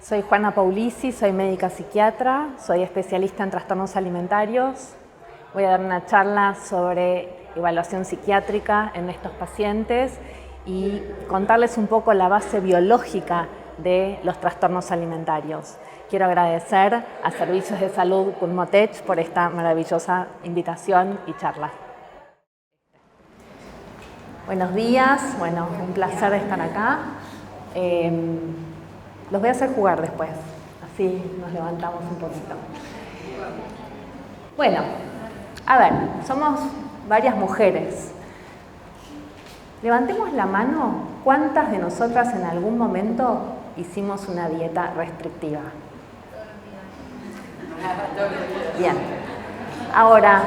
Soy Juana Paulisi, soy médica psiquiatra, soy especialista en trastornos alimentarios. Voy a dar una charla sobre evaluación psiquiátrica en estos pacientes y contarles un poco la base biológica de los trastornos alimentarios. Quiero agradecer a Servicios de Salud Pulmotec por esta maravillosa invitación y charla. Buenos días, bueno, un placer estar acá. Los voy a hacer jugar después, así nos levantamos un poquito. Bueno, a ver, somos varias mujeres. Levantemos la mano, ¿cuántas de nosotras en algún momento hicimos una dieta restrictiva? Bien. Ahora,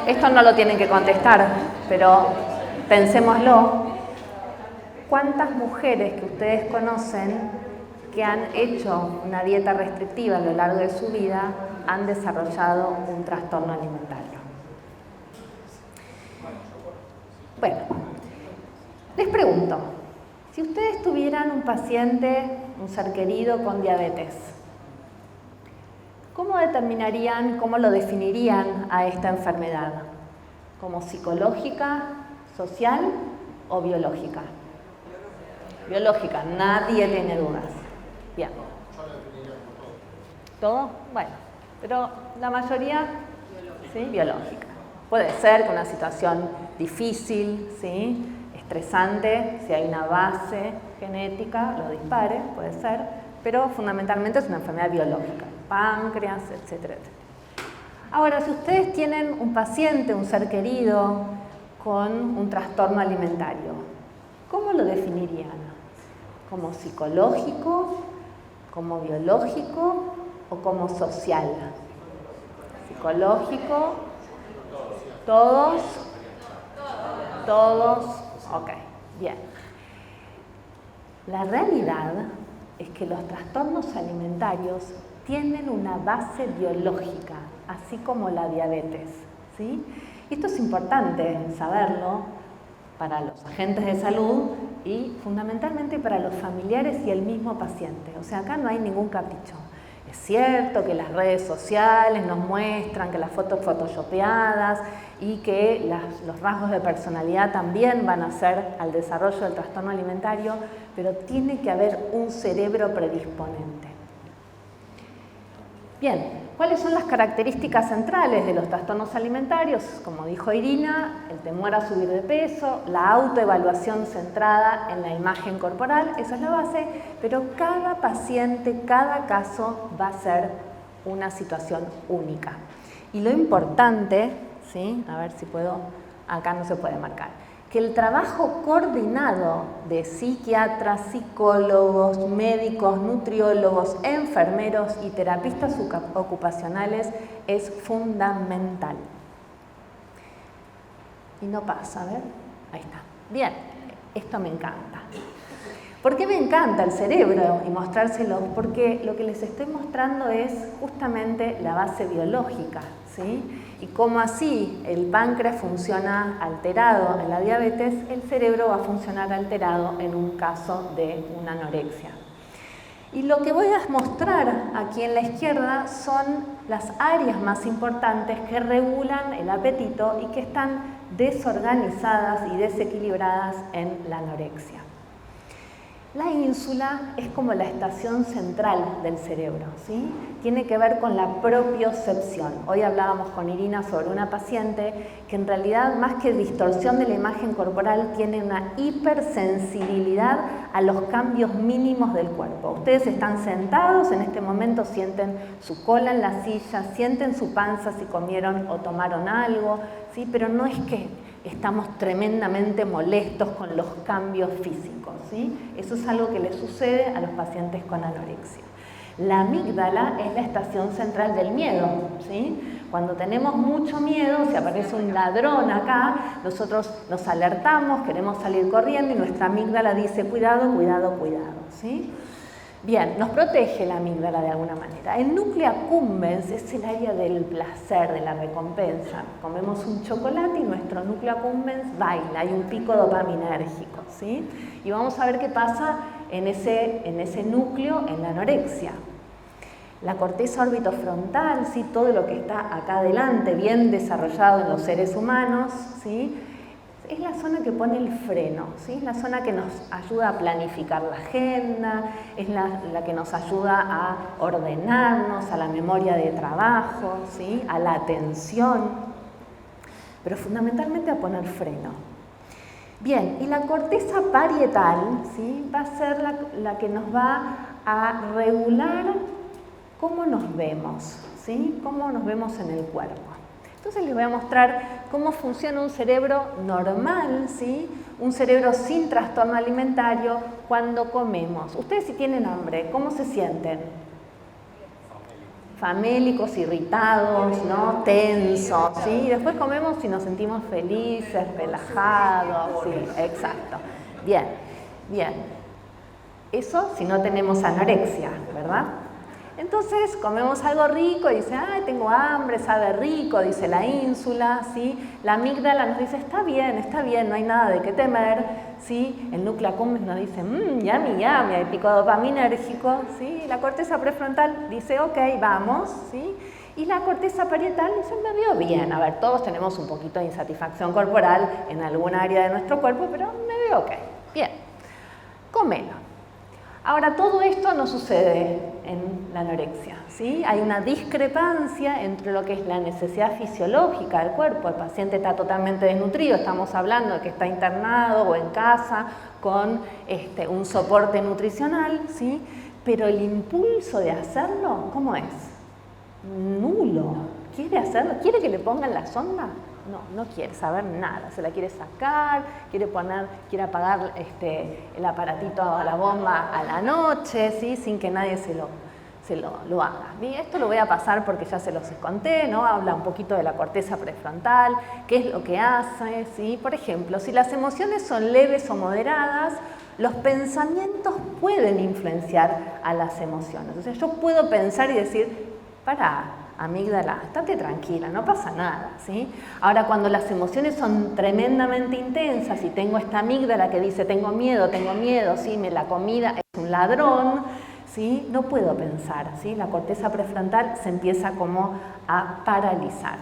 esto no lo tienen que contestar, pero pensémoslo. ¿Cuántas mujeres que ustedes conocen que han hecho una dieta restrictiva a lo largo de su vida han desarrollado un trastorno alimentario? Bueno, les pregunto, si ustedes tuvieran un paciente, un ser querido con diabetes, ¿cómo determinarían, cómo lo definirían a esta enfermedad? ¿Como psicológica, social o biológica? Biológica, nadie tiene dudas. Bien. ¿Todo? Bueno, pero la mayoría, ¿sí? Biológica. Puede ser que una situación difícil, ¿sí? Estresante, si hay una base genética, lo dispare, puede ser, pero fundamentalmente es una enfermedad biológica, páncreas, etcétera, etcétera. Ahora, si ustedes tienen un paciente, un ser querido con un trastorno alimentario, ¿cómo lo definirían? ¿Como psicológico, como biológico o como social? ¿Psicológico? ¿Todos? ¿Todos? Ok, bien. La realidad es que los trastornos alimentarios tienen una base biológica, así como la diabetes, ¿sí? Esto es importante saberlo para los agentes de salud y fundamentalmente para los familiares y el mismo paciente. O sea, acá no hay ningún capricho. Es cierto que las redes sociales nos muestran que las fotos photoshopeadas y que los rasgos de personalidad también van a ser al desarrollo del trastorno alimentario, pero tiene que haber un cerebro predisponente. Bien, ¿cuáles son las características centrales de los trastornos alimentarios? Como dijo Irina, el temor a subir de peso, la autoevaluación centrada en la imagen corporal, esa es la base, pero cada paciente, cada caso va a ser una situación única. Y lo importante, ¿sí? A ver si puedo, acá no se puede marcar, que el trabajo coordinado de psiquiatras, psicólogos, médicos, nutriólogos, enfermeros y terapistas ocupacionales es fundamental. Y no pasa, a ver, ahí está. Bien, esto me encanta. ¿Por qué me encanta el cerebro y mostrárselos? Porque lo que les estoy mostrando es justamente la base biológica, ¿sí? Y como así el páncreas funciona alterado en la diabetes, el cerebro va a funcionar alterado en un caso de una anorexia. Y lo que voy a mostrar aquí en la izquierda son las áreas más importantes que regulan el apetito y que están desorganizadas y desequilibradas en la anorexia. La ínsula es como la estación central del cerebro, ¿sí? Tiene que ver con la propiocepción. Hoy hablábamos con Irina sobre una paciente que en realidad, más que distorsión de la imagen corporal, tiene una hipersensibilidad a los cambios mínimos del cuerpo. Ustedes están sentados, en este momento sienten su cola en la silla, sienten su panza si comieron o tomaron algo, ¿sí? Pero no es que estamos tremendamente molestos con los cambios físicos, ¿sí? Eso es algo que le sucede a los pacientes con anorexia. La amígdala es la estación central del miedo, ¿sí? Cuando tenemos mucho miedo, si aparece un ladrón acá, nosotros nos alertamos, queremos salir corriendo y nuestra amígdala dice cuidado, cuidado, cuidado, ¿sí? Bien, nos protege la amígdala de alguna manera. El núcleo accumbens es el área del placer, de la recompensa. Comemos un chocolate y nuestro núcleo accumbens baila, hay un pico dopaminérgico, ¿sí? Y vamos a ver qué pasa en ese núcleo en la anorexia. La corteza orbitofrontal, ¿sí? Todo lo que está acá adelante, bien desarrollado en los seres humanos, ¿sí? Es la zona que pone el freno, ¿sí? Es la zona que nos ayuda a planificar la agenda, es la que nos ayuda a ordenarnos, a la memoria de trabajo, ¿sí? A la atención, pero fundamentalmente a poner freno. Bien, y la corteza parietal, ¿sí? Va a ser la que nos va a regular cómo nos vemos, ¿sí? Cómo nos vemos en el cuerpo. Entonces les voy a mostrar cómo funciona un cerebro normal, ¿sí? Un cerebro sin trastorno alimentario cuando comemos. Ustedes si tienen hambre, ¿cómo se sienten? Famélicos, irritados, ¿no? Tensos, ¿sí? Y después comemos y nos sentimos felices, relajados, sí, exacto. Bien, bien. Eso si no tenemos anorexia, ¿verdad? Entonces comemos algo rico y dice, ay, tengo hambre, sabe rico, dice la ínsula, ¿sí? La amígdala nos dice, está bien, no hay nada de qué temer, ¿sí? El núcleo accumbens nos dice, yummy, hay pico dopaminérgico, ¿sí? La corteza prefrontal dice, ok, vamos, ¿sí? Y la corteza parietal dice, me veo bien. A ver, todos tenemos un poquito de insatisfacción corporal en alguna área de nuestro cuerpo, pero me veo ok. Bien, comelo. Ahora, todo esto no sucede en la anorexia, ¿sí? Hay una discrepancia entre lo que es la necesidad fisiológica del cuerpo. El paciente está totalmente desnutrido, estamos hablando de que está internado o en casa con un soporte nutricional, ¿sí? Pero el impulso de hacerlo, ¿cómo es? Nulo. ¿Quiere hacerlo? ¿Quiere que le pongan la sonda? No quiere saber nada, se la quiere sacar, quiere apagar el aparatito a la bomba a la noche, ¿sí? Sin que nadie se lo haga. Bien, esto lo voy a pasar porque ya se los conté, ¿no? Habla un poquito de la corteza prefrontal, qué es lo que hace, ¿sí? Por ejemplo, si las emociones son leves o moderadas, los pensamientos pueden influenciar a las emociones. O sea, yo puedo pensar y decir, pará, amígdala, estate tranquila, no pasa nada, ¿sí? Ahora, cuando las emociones son tremendamente intensas y tengo esta amígdala que dice tengo miedo, ¿sí? La comida es un ladrón, ¿sí? No puedo pensar, ¿sí? La corteza prefrontal se empieza como a paralizar.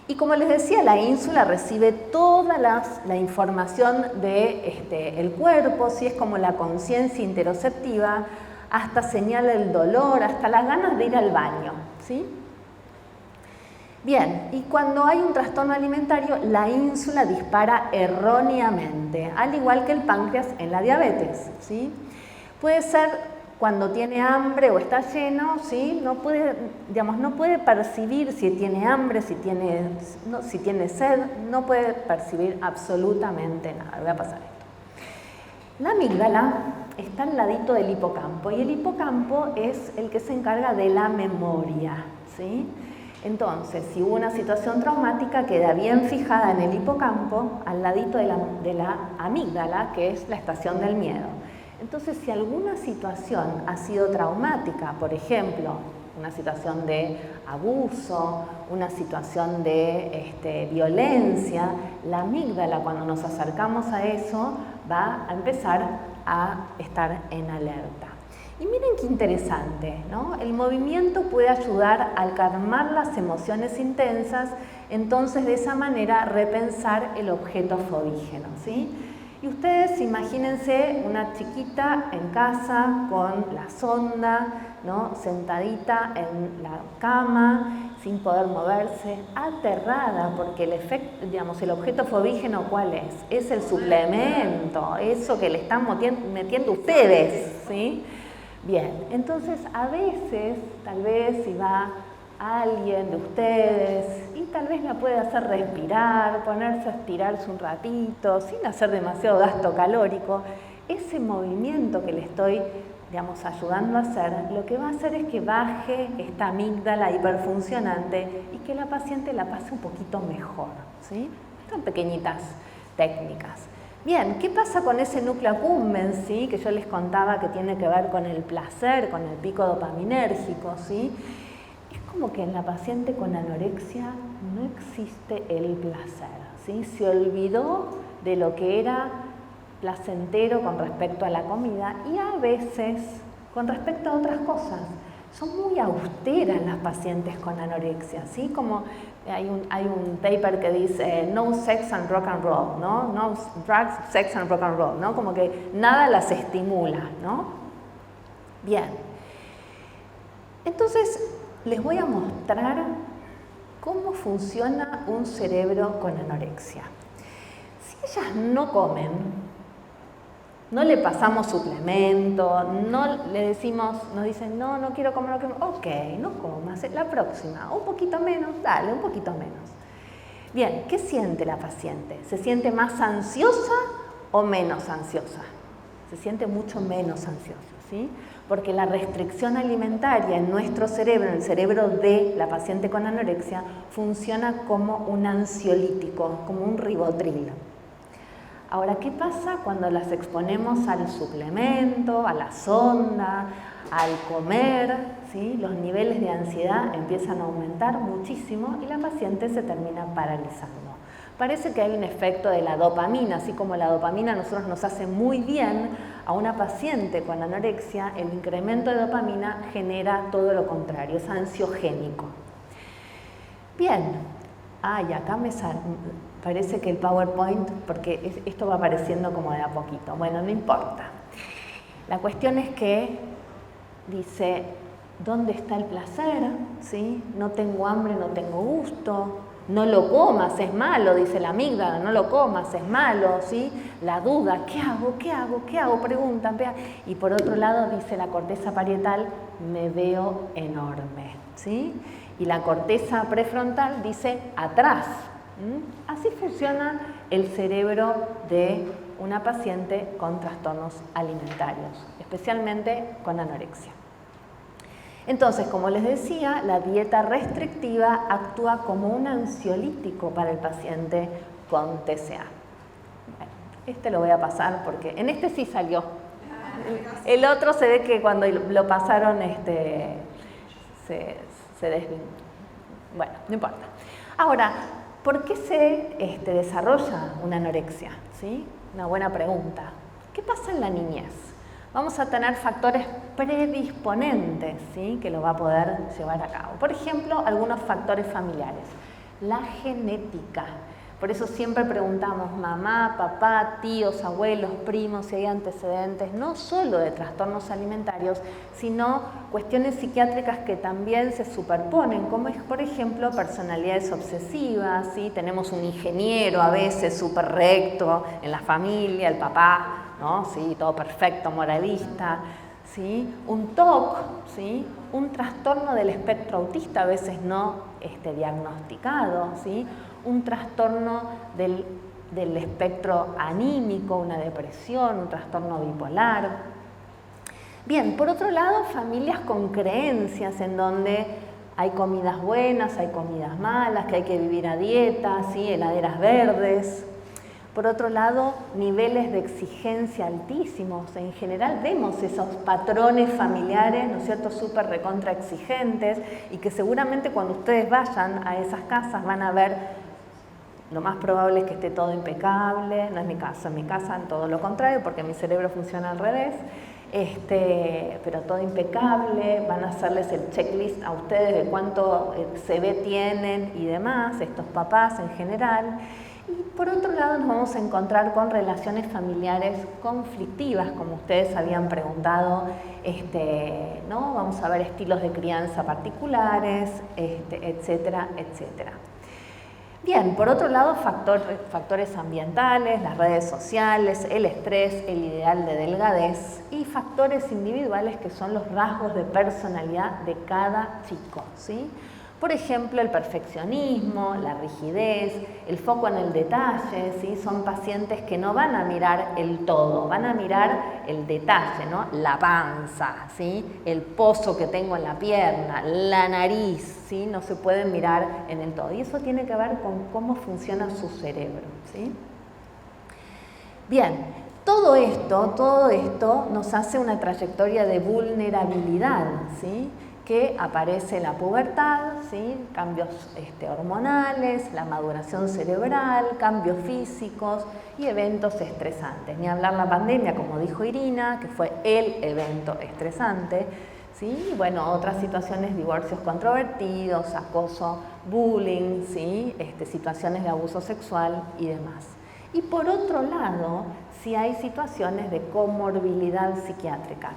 Y como les decía, la ínsula recibe toda la información del cuerpo, ¿sí? Es como la conciencia interoceptiva, hasta señala el dolor, hasta las ganas de ir al baño, ¿sí? Bien, y cuando hay un trastorno alimentario, la ínsula dispara erróneamente, al igual que el páncreas en la diabetes, ¿sí? Puede ser cuando tiene hambre o está lleno, ¿sí? No puede percibir si tiene hambre, si tiene sed, no puede percibir absolutamente nada. Voy a pasar esto. La amígdala está al ladito del hipocampo y el hipocampo es el que se encarga de la memoria, ¿sí? Entonces, si hubo una situación traumática, queda bien fijada en el hipocampo, al ladito de la amígdala, que es la estación del miedo. Entonces, si alguna situación ha sido traumática, por ejemplo, una situación de abuso, una situación de violencia, la amígdala, cuando nos acercamos a eso, va a empezar a estar en alerta. Y miren qué interesante, ¿no? El movimiento puede ayudar a calmar las emociones intensas, entonces de esa manera repensar el objeto fobígeno, ¿sí? Y ustedes imagínense una chiquita en casa con la sonda, ¿no? Sentadita en la cama, sin poder moverse, aterrada, porque el objeto fobígeno, ¿cuál es? Es el suplemento, eso que le están metiendo ustedes, ¿sí? Bien, entonces a veces, tal vez si va alguien de ustedes y tal vez la puede hacer respirar, ponerse a estirarse un ratito, sin hacer demasiado gasto calórico, ese movimiento que le estoy, ayudando a hacer, lo que va a hacer es que baje esta amígdala hiperfuncionante y que la paciente la pase un poquito mejor, ¿sí? Son pequeñitas técnicas. Bien, ¿qué pasa con ese núcleo accumbens, ¿sí? Que yo les contaba que tiene que ver con el placer, con el pico dopaminérgico, ¿sí? Es como que en la paciente con anorexia no existe el placer, ¿sí? Se olvidó de lo que era placentero con respecto a la comida y a veces con respecto a otras cosas. Son muy austeras las pacientes con anorexia, ¿sí? Como hay un paper que dice no sex and rock and roll, ¿no? No drugs, sex and rock and roll, ¿no? Como que nada las estimula, ¿no? Bien. Entonces, les voy a mostrar cómo funciona un cerebro con anorexia. Si ellas no comen, no le pasamos suplemento, no le decimos, nos dicen, no quiero comer, ok, no comas, la próxima, un poquito menos, dale, un poquito menos. Bien, ¿qué siente la paciente? ¿Se siente más ansiosa o menos ansiosa? Se siente mucho menos ansiosa, ¿sí? Porque la restricción alimentaria en nuestro cerebro, en el cerebro de la paciente con anorexia, funciona como un ansiolítico, como un ribotril. Ahora, ¿qué pasa cuando las exponemos al suplemento, a la sonda, al comer? ¿Sí? Los niveles de ansiedad empiezan a aumentar muchísimo y la paciente se termina paralizando. Parece que hay un efecto de la dopamina, así como la dopamina a nosotros nos hace muy bien, a una paciente con anorexia el incremento de dopamina genera todo lo contrario, es ansiogénico. Bien, acá me parece que el PowerPoint, porque esto va apareciendo como de a poquito. Bueno, no importa. La cuestión es que dice, ¿dónde está el placer? ¿Sí? No tengo hambre, no tengo gusto. No lo comas, es malo, dice la amígdala, no lo comas, es malo, ¿sí? La duda, ¿qué hago? ¿Qué hago? ¿Qué hago? Preguntan. Y por otro lado dice la corteza parietal, me veo enorme, ¿sí? Y la corteza prefrontal dice atrás. Así funciona el cerebro de una paciente con trastornos alimentarios, especialmente con anorexia. Entonces, como les decía, la dieta restrictiva actúa como un ansiolítico para el paciente con TCA. Bueno, este lo voy a pasar porque en este sí salió. El otro se ve que cuando lo pasaron se desvinculó. Bueno, no importa. Ahora, ¿por qué se desarrolla una anorexia? ¿Sí? Una buena pregunta. ¿Qué pasa en la niñez? Vamos a tener factores predisponentes, ¿sí? Que lo va a poder llevar a cabo. Por ejemplo, algunos factores familiares. La genética. Por eso siempre preguntamos mamá, papá, tíos, abuelos, primos, si hay antecedentes, no solo de trastornos alimentarios, sino cuestiones psiquiátricas que también se superponen, como es, por ejemplo, personalidades obsesivas, ¿sí? Tenemos un ingeniero a veces súper recto en la familia, el papá, ¿no? Sí, todo perfecto, moralista, ¿sí? Un TOC, ¿sí? Un trastorno del espectro autista a veces no diagnosticado, ¿sí? Un trastorno del espectro anímico, una depresión, un trastorno bipolar. Bien, por otro lado, familias con creencias en donde hay comidas buenas, hay comidas malas, que hay que vivir a dieta, ¿sí? Heladeras verdes. Por otro lado, niveles de exigencia altísimos. En general vemos esos patrones familiares, ¿no es cierto?, súper recontra exigentes y que seguramente cuando ustedes vayan a esas casas van a ver, lo más probable es que esté todo impecable. No es mi caso, en mi casa en todo lo contrario, porque mi cerebro funciona al revés. Pero todo impecable, van a hacerles el checklist a ustedes de cuánto CV tienen y demás, estos papás en general. Y por otro lado nos vamos a encontrar con relaciones familiares conflictivas, como ustedes habían preguntado, ¿no? Vamos a ver estilos de crianza particulares, etcétera, etcétera. Bien, por otro lado, factores ambientales, las redes sociales, el estrés, el ideal de delgadez y factores individuales que son los rasgos de personalidad de cada chico, ¿sí? Por ejemplo, el perfeccionismo, la rigidez, el foco en el detalle, ¿sí? Son pacientes que no van a mirar el todo, van a mirar el detalle, ¿no? La panza, ¿sí? El pozo que tengo en la pierna, la nariz, ¿sí? No se pueden mirar en el todo. Y eso tiene que ver con cómo funciona su cerebro, ¿sí? Bien, todo esto nos hace una trayectoria de vulnerabilidad, ¿sí? Que aparece la pubertad, ¿sí? Cambios hormonales, la maduración cerebral, cambios físicos y eventos estresantes. Ni hablar la pandemia, como dijo Irina, que fue el evento estresante, ¿sí? Y bueno, otras situaciones, divorcios controvertidos, acoso, bullying, ¿sí? Situaciones de abuso sexual y demás. Y por otro lado, sí hay situaciones de comorbilidad psiquiátrica.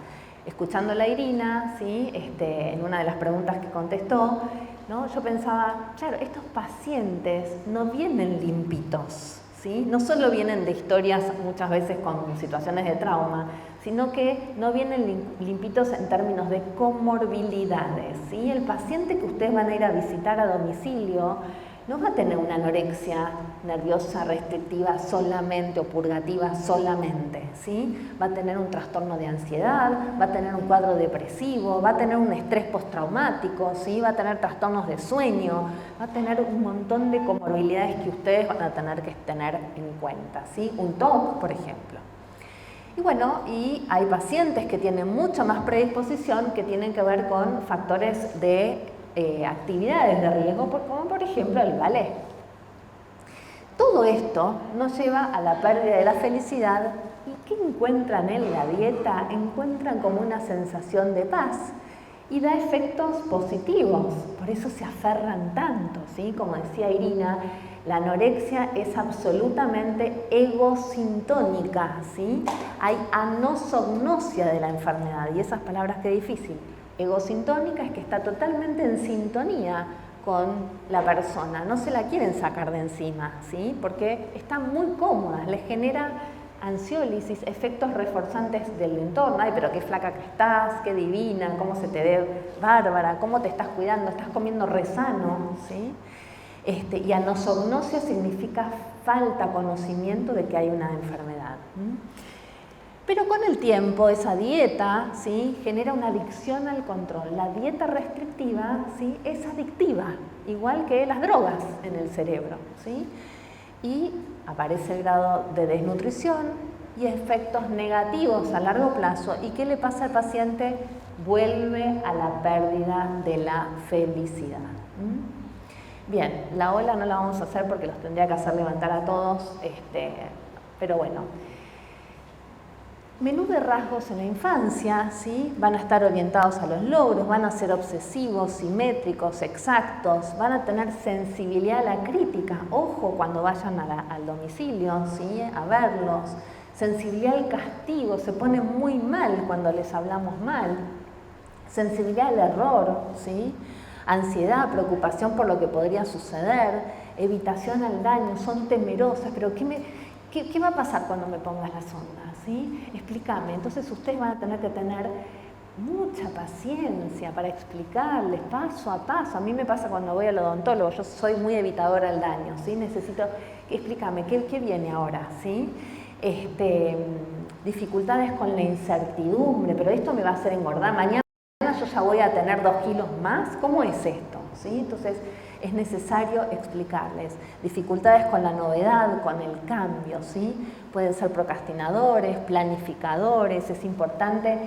Escuchando a Irina, ¿sí? En una de las preguntas que contestó, ¿no? Yo pensaba, claro, estos pacientes no vienen limpitos, ¿sí? No solo vienen de historias muchas veces con situaciones de trauma, sino que no vienen limpitos en términos de comorbilidades, ¿sí? El paciente que ustedes van a ir a visitar a domicilio no va a tener una anorexia nerviosa restrictiva solamente o purgativa solamente, ¿sí? Va a tener un trastorno de ansiedad, va a tener un cuadro depresivo, va a tener un estrés postraumático, ¿sí? Va a tener trastornos de sueño, va a tener un montón de comorbilidades que ustedes van a tener que tener en cuenta, ¿sí? Un TOC, por ejemplo. Y bueno, y hay pacientes que tienen mucha más predisposición que tienen que ver con factores de actividades de riesgo, como por ejemplo el ballet. Todo esto nos lleva a la pérdida de la felicidad. ¿Y qué encuentran en la dieta? Encuentran como una sensación de paz y da efectos positivos, por eso se aferran tanto, ¿sí? Como decía Irina, la anorexia es absolutamente egosintónica, ¿sí? Hay anosognosia de la enfermedad, y esas palabras qué difícil. Egosintónica es que está totalmente en sintonía con la persona, no se la quieren sacar de encima, ¿sí? Porque están muy cómodas, les genera ansiólisis, efectos reforzantes del entorno. Ay, pero qué flaca que estás, qué divina, cómo se te ve bárbara, cómo te estás cuidando, estás comiendo re sano, ¿sí? Y anosognosia significa falta conocimiento de que hay una enfermedad. Pero con el tiempo esa dieta, ¿sí? Genera una adicción al control. La dieta restrictiva, ¿sí? Es adictiva, igual que las drogas en el cerebro, ¿sí? Y aparece el grado de desnutrición y efectos negativos a largo plazo. ¿Y qué le pasa al paciente? Vuelve a la pérdida de la felicidad. Bien, la ola no la vamos a hacer porque los tendría que hacer levantar a todos, pero bueno. Menú de rasgos en la infancia, ¿sí? Van a estar orientados a los logros, van a ser obsesivos, simétricos, exactos, van a tener sensibilidad a la crítica, ojo cuando vayan al domicilio, ¿sí? A verlos, sensibilidad al castigo, se ponen muy mal cuando les hablamos mal, sensibilidad al error, ¿sí? Ansiedad, preocupación por lo que podría suceder, evitación al daño, son temerosas, pero ¿qué va a pasar cuando me pongas la sonda? ¿Sí? Explícame. Entonces ustedes van a tener que tener mucha paciencia para explicarles paso a paso. A mí me pasa cuando voy al odontólogo, yo soy muy evitadora al daño, ¿sí? Necesito, explícame, ¿qué viene ahora? ¿Sí? Dificultades con la incertidumbre, pero esto me va a hacer engordar. Mañana yo ya voy a tener 2 kilos más. ¿Cómo es esto? ¿Sí? Entonces es necesario explicarles. Dificultades con la novedad, con el cambio, ¿sí? Pueden ser procrastinadores, planificadores. Es importante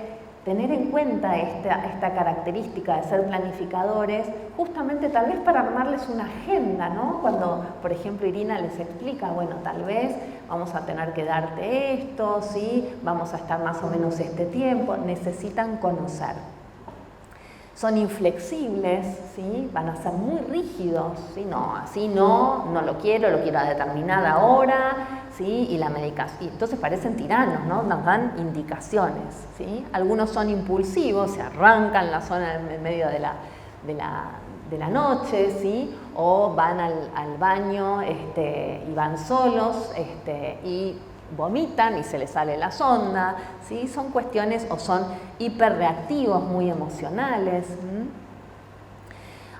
tener en cuenta esta característica de ser planificadores, justamente tal vez para armarles una agenda, ¿no? Cuando, por ejemplo, Irina les explica, bueno, tal vez vamos a tener que darte esto, ¿sí? Vamos a estar más o menos este tiempo. Necesitan conocer. Son inflexibles, ¿sí? Van a ser muy rígidos, ¿sí? No, así no lo quiero a determinada hora, ¿sí? Y la medicación. Y entonces parecen tiranos, ¿no? Nos dan indicaciones, ¿sí? Algunos son impulsivos, se arrancan la zona en medio de la noche, ¿sí? O van al baño y van solos y vomitan y se les sale la sonda, ¿sí? Son cuestiones, o son hiperreactivos, muy emocionales.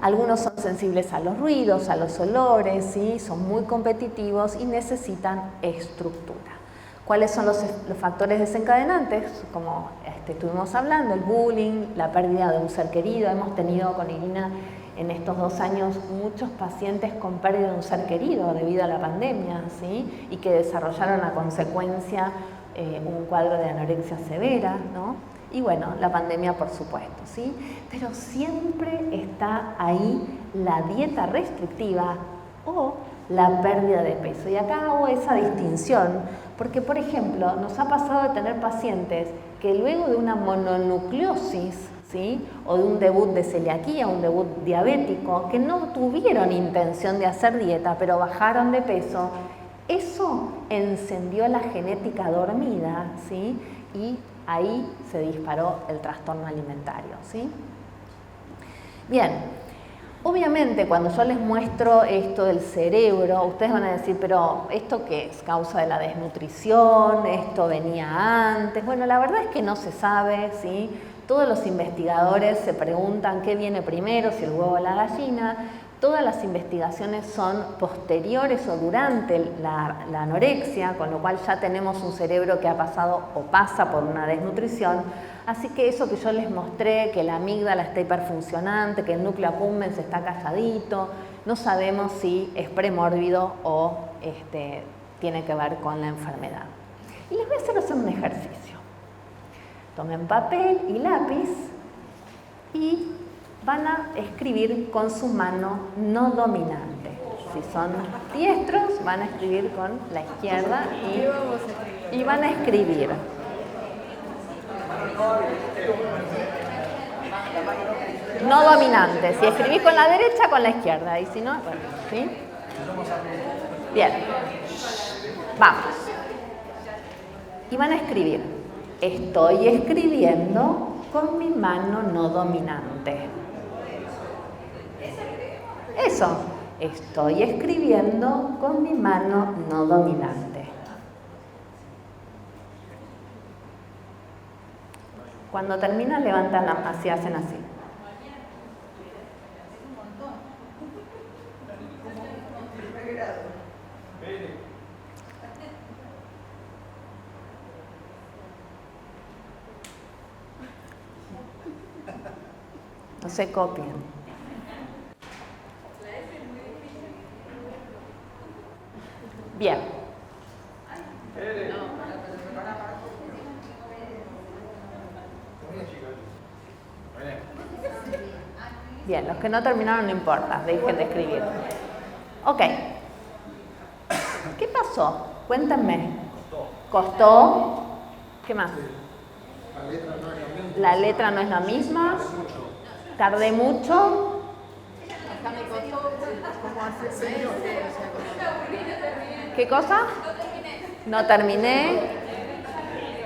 Algunos son sensibles a los ruidos, a los olores, ¿sí? Son muy competitivos y necesitan estructura. ¿Cuáles son los factores desencadenantes? Como estuvimos hablando, el bullying, la pérdida de un ser querido. Hemos tenido con Irina en estos 2 años muchos pacientes con pérdida de un ser querido debido a la pandemia, ¿sí? Y que desarrollaron a consecuencia un cuadro de anorexia severa, ¿no? Y bueno, la pandemia por supuesto, ¿sí? Pero siempre está ahí la dieta restrictiva o la pérdida de peso. Y acá hago esa distinción porque, por ejemplo, nos ha pasado de tener pacientes que luego de una mononucleosis, ¿sí? O de un debut de celiaquía, un debut diabético, que no tuvieron intención de hacer dieta, pero bajaron de peso, eso encendió la genética dormida, ¿sí? Y ahí se disparó el trastorno alimentario, ¿sí? Bien, obviamente cuando yo les muestro esto del cerebro, ustedes van a decir, pero ¿esto qué es? ¿Causa de la desnutrición? ¿Esto venía antes? Bueno, la verdad es que no se sabe, ¿sí? Todos los investigadores se preguntan qué viene primero, si el huevo o la gallina. Todas las investigaciones son posteriores o durante la anorexia, con lo cual ya tenemos un cerebro que ha pasado o pasa por una desnutrición. Así que eso que yo les mostré, que la amígdala está hiperfuncionante, que el núcleo accumbens está calladito, no sabemos si es premórbido o tiene que ver con la enfermedad. Y les voy a hacer un ejercicio. Tomen papel y lápiz y van a escribir con su mano no dominante. Si son diestros, van a escribir con la izquierda y van a escribir. No dominante. Si escribís con la derecha, con la izquierda. Y si no, bueno, ¿sí? Bien. Vamos. Y van a escribir. Estoy escribiendo con mi mano no dominante. Eso. Estoy escribiendo con mi mano no dominante. Cuando terminan, levantan la mano, así hacen así. No se copien. Bien. Bien, los que no terminaron no importa, dejen de escribir. Ok. ¿Qué pasó? Cuéntenme. ¿Costó? ¿Qué más? La letra no es la misma. ¿Tardé mucho? ¿Qué cosa? No terminé.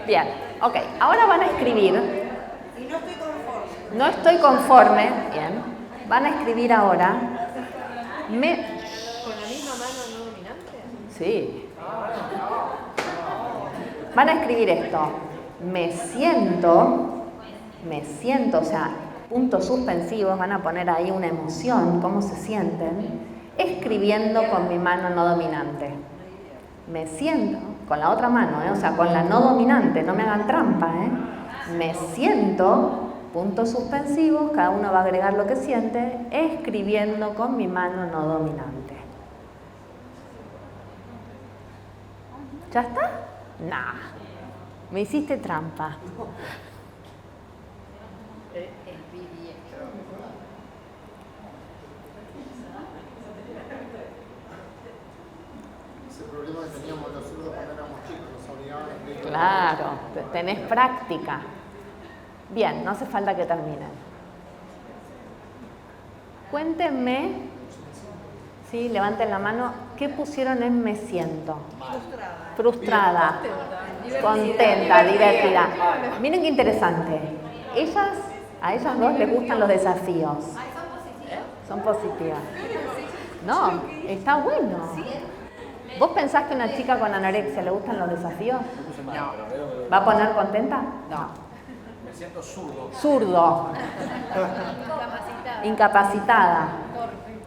Bien, ok. Ahora van a escribir. Y no estoy conforme. No estoy conforme. Bien. Van a escribir ahora. ¿Con la misma mano no dominante? Sí. Van a escribir esto. Me siento, o sea, puntos suspensivos, van a poner ahí una emoción, cómo se sienten, escribiendo con mi mano no dominante. Me siento, con la otra mano, o sea, con la no dominante, no me hagan trampa, Me siento, puntos suspensivos, cada uno va a agregar lo que siente, escribiendo con mi mano no dominante. ¿Ya está? Nah, me hiciste trampa. Ese problema que teníamos los zurdos cuando éramos chicos, nos obligaban a escribir. Claro, tenés práctica. Bien, no hace falta que terminen. Cuéntenme, sí, levanten la mano, ¿qué pusieron en me siento? Frustrada, contenta, divertida. Miren qué interesante. A ellas dos les gustan los desafíos. Son positivas. No, está bueno. ¿Vos pensás que a una chica con anorexia le gustan los desafíos? No. ¿Va a poner contenta? No. Me siento zurdo. Zurdo. Incapacitada.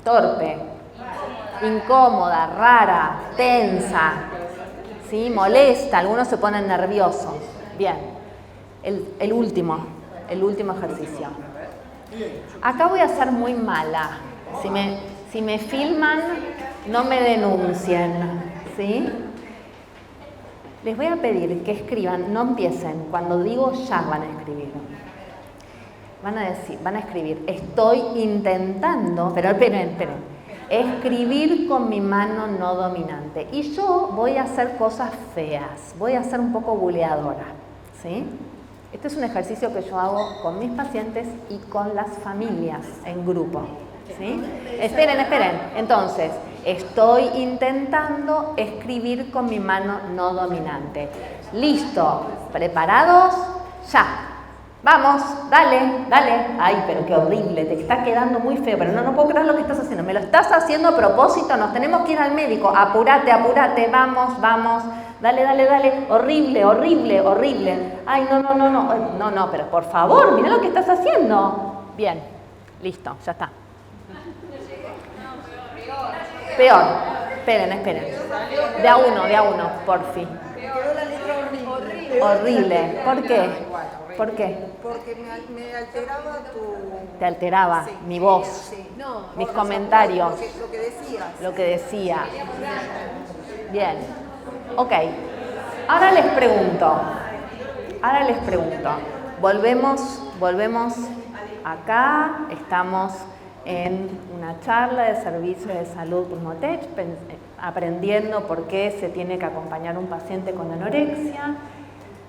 Torpe. Incómoda, rara, tensa. ¿Sí? Molesta. Algunos se ponen nerviosos. Bien. El último ejercicio. Acá voy a ser muy mala. Si me filman, no me denuncien, ¿sí? Les voy a pedir que escriban, no empiecen, cuando digo ya van a escribir. Van a escribir, estoy intentando, pero esperen, escribir con mi mano no dominante. Y yo voy a hacer cosas feas, voy a ser un poco buleadora, ¿sí? Este es un ejercicio que yo hago con mis pacientes y con las familias en grupo, ¿sí? Esperen. Entonces, estoy intentando escribir con mi mano no dominante. Listo, ¿preparados? Ya. Vamos, dale. Ay, pero qué horrible, te está quedando muy feo, pero no puedo creer lo que estás haciendo. Me lo estás haciendo a propósito, nos tenemos que ir al médico. Apúrate, vamos. Dale. Horrible. Ay, no, pero por favor, mira lo que estás haciendo. Bien, listo, ya está. Peor. Esperen. De a uno, porfi. Horrible. ¿Por qué? Porque me alteraba tu... Te alteraba, sí, mi voz, sí. Mis comentarios. Lo que decías. Bien. Ok. Ahora les pregunto. Volvemos acá. Estamos en una charla de servicio de salud Pulmotec, aprendiendo por qué se tiene que acompañar un paciente con anorexia.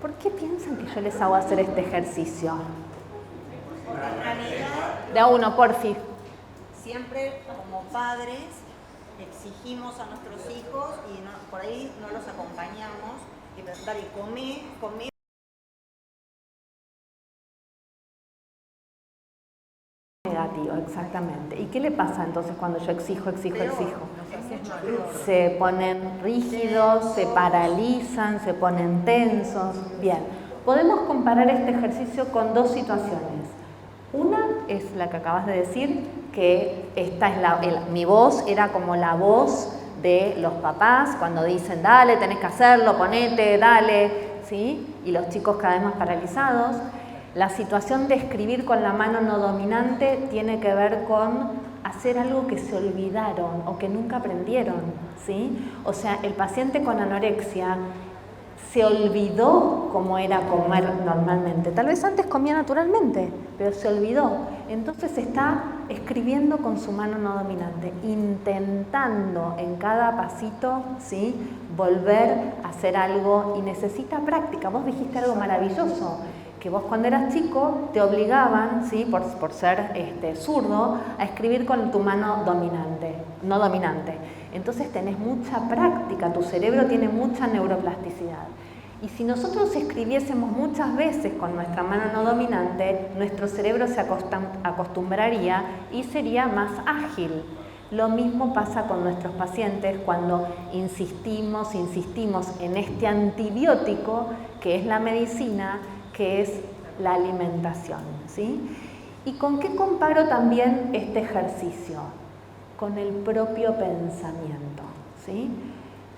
¿Por qué piensan que yo les hago hacer este ejercicio? En realidad, de a uno, porfi. Siempre como padres exigimos a nuestros hijos y por ahí no los acompañamos y preguntar y comé. Negativo, exactamente. ¿Y qué le pasa entonces cuando yo exijo? Se ponen rígidos, se paralizan, se ponen tensos. Bien, podemos comparar este ejercicio con dos situaciones. Una es la que acabas de decir, que esta es mi voz era como la voz de los papás cuando dicen, dale, tenés que hacerlo, ponete, dale, ¿sí? Y los chicos cada vez más paralizados. La situación de escribir con la mano no dominante tiene que ver con hacer algo que se olvidaron o que nunca aprendieron, ¿sí? O sea, el paciente con anorexia se olvidó cómo era comer normalmente. Tal vez antes comía naturalmente, pero se olvidó. Entonces está escribiendo con su mano no dominante, intentando en cada pasito, ¿sí?, volver a hacer algo, y necesita práctica. Vos dijiste algo maravilloso, que vos cuando eras chico te obligaban, ¿sí?, por ser zurdo, a escribir con tu mano no dominante. Entonces tenés mucha práctica, tu cerebro tiene mucha neuroplasticidad. Y si nosotros escribiésemos muchas veces con nuestra mano no dominante, nuestro cerebro se acostumbraría y sería más ágil. Lo mismo pasa con nuestros pacientes cuando insistimos en este antibiótico que es la medicina, que es la alimentación, ¿sí? ¿Y con qué comparo también este ejercicio? Con el propio pensamiento, ¿sí?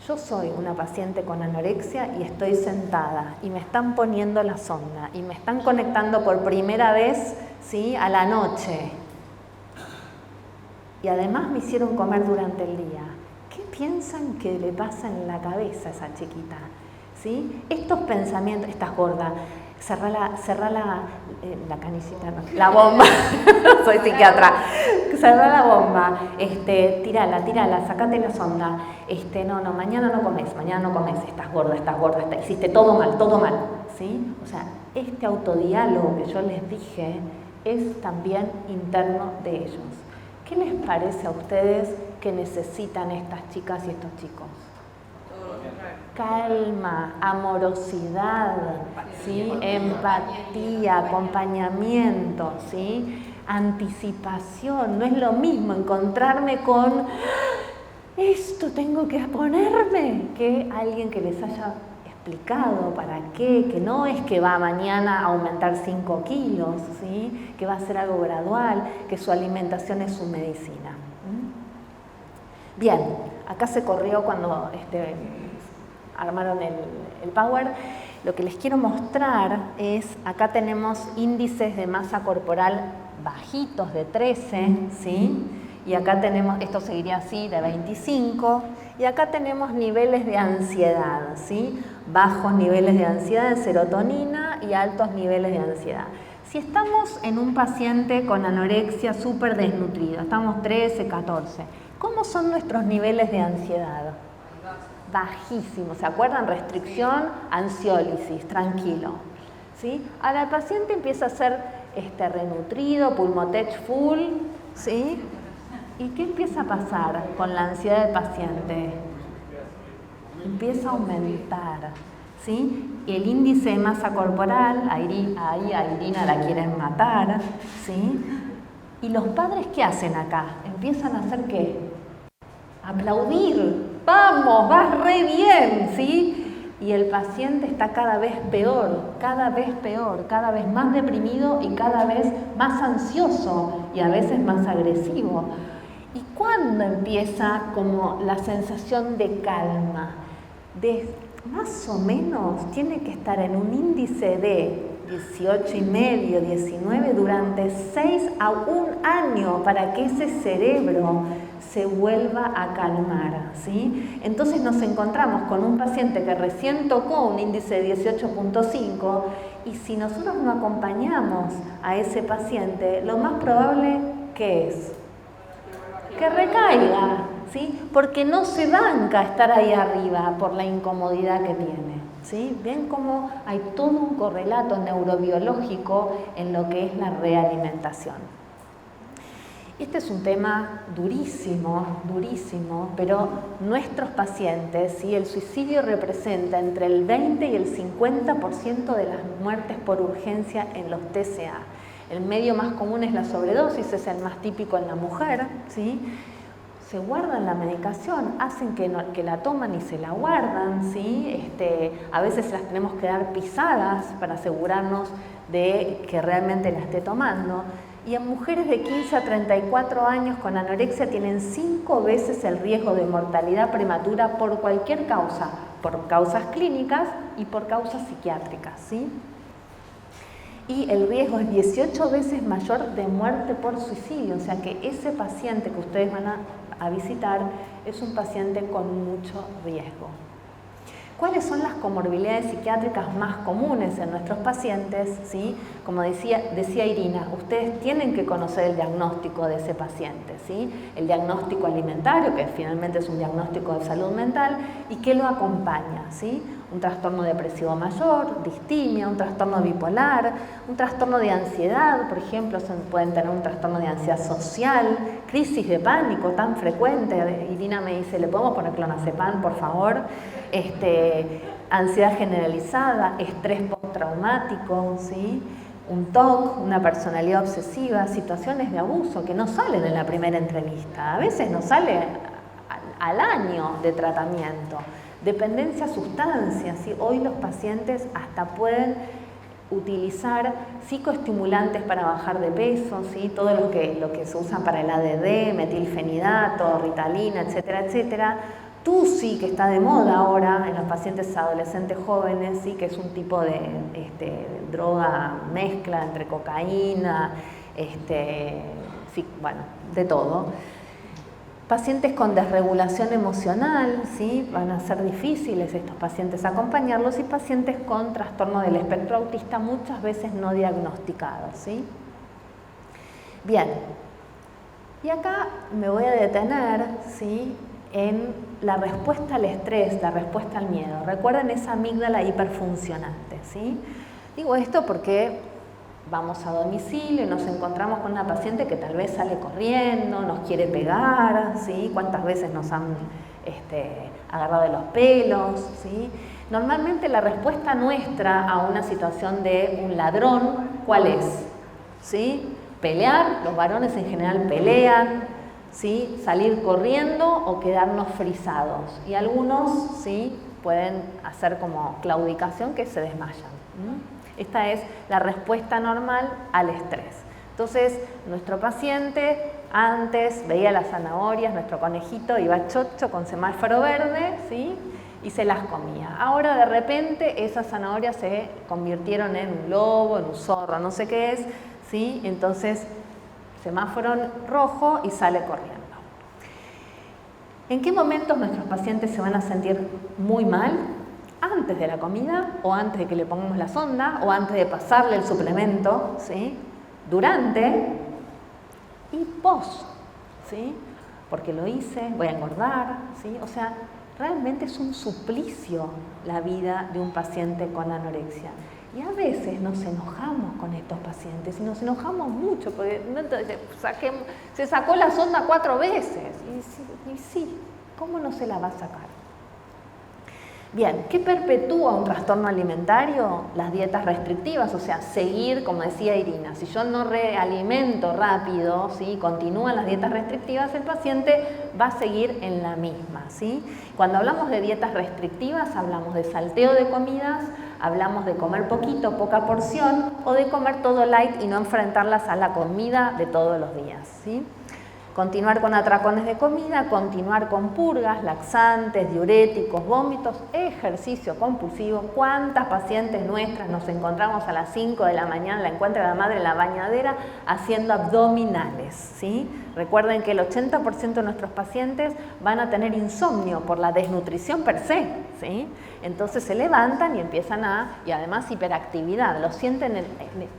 Yo soy una paciente con anorexia y estoy sentada y me están poniendo la sonda y me están conectando por primera vez, ¿sí?, a la noche. Y además me hicieron comer durante el día. ¿Qué piensan que le pasa en la cabeza a esa chiquita? ¿Sí? Estos pensamientos, estás gorda, cerrá la canillita, no, la bomba, soy psiquiatra, cerrá la bomba, tirala, sacate la sonda, no, mañana no comes, estás gorda, hiciste todo mal, ¿sí? O sea, este autodiálogo que yo les dije es también interno de ellos. ¿Qué les parece a ustedes que necesitan estas chicas y estos chicos? Calma, amorosidad, ¿sí?, empatía, acompañamiento, ¿sí?, anticipación. No es lo mismo encontrarme con esto tengo que ponerme, que alguien que les haya explicado para qué, que no es que va mañana a aumentar 5 kilos, ¿sí?, que va a ser algo gradual, que su alimentación es su medicina. Bien, acá se corrió cuando armaron el Power. Lo que les quiero mostrar es, acá tenemos índices de masa corporal bajitos de 13, ¿sí? Y acá tenemos, esto seguiría así, de 25, y acá tenemos niveles de ansiedad, ¿sí? Bajos niveles de ansiedad, de serotonina y altos niveles de ansiedad. Si estamos en un paciente con anorexia súper desnutrido, estamos 13, 14, ¿cómo son nuestros niveles de ansiedad? Bajísimos, ¿se acuerdan? Restricción, ansiólisis, tranquilo, ¿sí? Ahora el paciente empieza a ser renutrido, pulmotech full, ¿sí? ¿Y qué empieza a pasar con la ansiedad del paciente? Empieza a aumentar, ¿sí? Y el índice de masa corporal, ahí a Irina la quieren matar, ¿sí? ¿Y los padres qué hacen acá? Empiezan a hacer ¿qué? Aplaudir, vamos, vas re bien, ¿sí? Y el paciente está cada vez peor, cada vez más deprimido y cada vez más ansioso y a veces más agresivo. ¿Y cuándo empieza como la sensación de calma? De más o menos tiene que estar en un índice de 18,5, 19 durante 6 a 1 año para que ese cerebro se vuelva a calmar, ¿sí? Entonces nos encontramos con un paciente que recién tocó un índice de 18,5 y si nosotros no acompañamos a ese paciente, lo más probable que es que recaiga, ¿sí? Porque no se banca estar ahí arriba por la incomodidad que tiene, ¿sí? Ven cómo hay todo un correlato neurobiológico en lo que es la realimentación. Este es un tema durísimo, pero nuestros pacientes, ¿sí? El suicidio representa entre el 20 y el 50% de las muertes por urgencia en los TCA. El medio más común es la sobredosis, es el más típico en la mujer, ¿sí? Se guardan la medicación, hacen que la toman y se la guardan, ¿sí? A veces las tenemos que dar pisadas para asegurarnos de que realmente la esté tomando. Y en mujeres de 15 a 34 años con anorexia tienen 5 veces el riesgo de mortalidad prematura por cualquier causa, por causas clínicas y por causas psiquiátricas, ¿sí? Y el riesgo es 18 veces mayor de muerte por suicidio, o sea que ese paciente que ustedes van a visitar es un paciente con mucho riesgo. ¿Cuáles son las comorbilidades psiquiátricas más comunes en nuestros pacientes? ¿Sí? Como decía Irina, ustedes tienen que conocer el diagnóstico de ese paciente, ¿sí? El diagnóstico alimentario, que finalmente es un diagnóstico de salud mental, y qué lo acompaña, ¿sí? Un trastorno depresivo mayor, distimia, un trastorno bipolar, un trastorno de ansiedad, por ejemplo, pueden tener un trastorno de ansiedad social, crisis de pánico tan frecuente. Irina me dice, ¿le podemos poner clonazepam, por favor? Ansiedad generalizada, estrés postraumático, ¿sí? Un TOC, una personalidad obsesiva, situaciones de abuso que no salen en la primera entrevista, a veces no sale al año de tratamiento. Dependencia a sustancias, ¿sí? Hoy los pacientes hasta pueden utilizar psicoestimulantes para bajar de peso, ¿sí? Todo lo que se usa para el ADD, metilfenidato, ritalina, etcétera, etcétera. TUSI, que está de moda ahora en los pacientes adolescentes jóvenes, ¿sí? Que es un tipo de droga mezcla entre cocaína, sí, bueno, de todo. Pacientes con desregulación emocional, ¿sí? Van a ser difíciles estos pacientes acompañarlos, y pacientes con trastorno del espectro autista muchas veces no diagnosticados, ¿sí? Bien, y acá me voy a detener, ¿sí? En la respuesta al estrés, la respuesta al miedo. Recuerden esa amígdala hiperfuncionante, ¿sí? Digo esto porque vamos a domicilio y nos encontramos con una paciente que tal vez sale corriendo, nos quiere pegar, ¿sí? ¿Cuántas veces nos han agarrado de los pelos, ¿sí? Normalmente la respuesta nuestra a una situación de un ladrón, ¿cuál es? ¿Sí? Pelear, los varones en general pelean, ¿sí? Salir corriendo o quedarnos frisados. Y algunos, ¿sí? Pueden hacer como claudicación, que se desmayan. Esta es la respuesta normal al estrés. Entonces, nuestro paciente antes veía las zanahorias, nuestro conejito iba chocho con semáforo verde, ¿sí? Y se las comía. Ahora de repente esas zanahorias se convirtieron en un lobo, en un zorro, no sé qué es, ¿sí? Entonces semáforo rojo y sale corriendo. ¿En qué momentos nuestros pacientes se van a sentir muy mal? Antes de la comida, o antes de que le pongamos la sonda, o antes de pasarle el suplemento, ¿sí? Durante y post, ¿sí? Porque lo hice, voy a engordar, ¿sí? O sea, realmente es un suplicio la vida de un paciente con anorexia. Y a veces nos enojamos con estos pacientes, y nos enojamos mucho, porque se sacó la sonda 4 veces, y sí, ¿cómo no se la va a sacar? Bien, ¿qué perpetúa un trastorno alimentario? Las dietas restrictivas, o sea, seguir, como decía Irina, si yo no realimento rápido, ¿sí? Continúan las dietas restrictivas, el paciente va a seguir en la misma, ¿sí? Cuando hablamos de dietas restrictivas, hablamos de salteo de comidas, hablamos de comer poquito, poca porción, o de comer todo light y no enfrentarlas a la comida de todos los días, ¿sí? Continuar con atracones de comida, continuar con purgas, laxantes, diuréticos, vómitos, ejercicio compulsivo. ¿Cuántas pacientes nuestras nos encontramos a las 5 de la mañana, la encuentra la madre en la bañadera haciendo abdominales, ¿sí? Recuerden que el 80% de nuestros pacientes van a tener insomnio por la desnutrición per se, ¿sí? Entonces se levantan y empiezan y además hiperactividad, lo sienten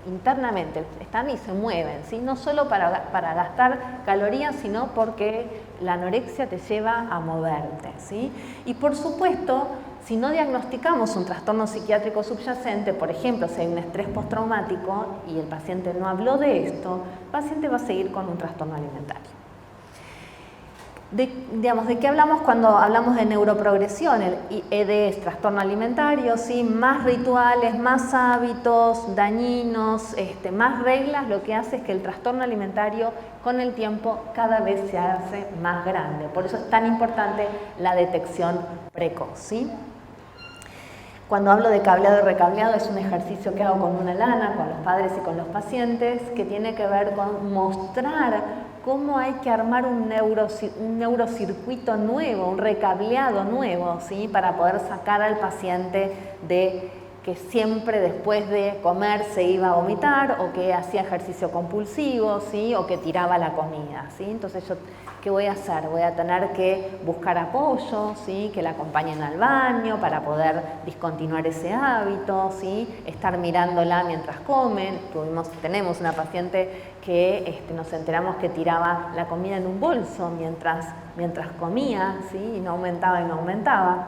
internamente, están y se mueven, ¿sí? No solo para gastar calorías, sino porque la anorexia te lleva a moverte, ¿sí? Y por supuesto, si no diagnosticamos un trastorno psiquiátrico subyacente, por ejemplo, si hay un estrés postraumático y el paciente no habló de esto, el paciente va a seguir con un trastorno alimentario. ¿De qué hablamos cuando hablamos de neuroprogresión? El ED es trastorno alimentario, ¿sí? Más rituales, más hábitos dañinos, más reglas, lo que hace es que el trastorno alimentario con el tiempo cada vez se hace más grande. Por eso es tan importante la detección precoz, ¿sí? Cuando hablo de cableado y recableado es un ejercicio que hago con una lana, con los padres y con los pacientes, que tiene que ver con mostrar cómo hay que armar un neurocircuito nuevo, un recableado nuevo, ¿sí? Para poder sacar al paciente de que siempre después de comer se iba a vomitar, o que hacía ejercicio compulsivo, ¿sí? O que tiraba la comida, ¿sí? Entonces yo, ¿qué voy a hacer? Voy a tener que buscar apoyo, ¿sí? Que la acompañen al baño para poder discontinuar ese hábito, ¿sí? Estar mirándola mientras comen. Tenemos una paciente que nos enteramos que tiraba la comida en un bolso mientras comía, ¿sí? Y no aumentaba y no aumentaba.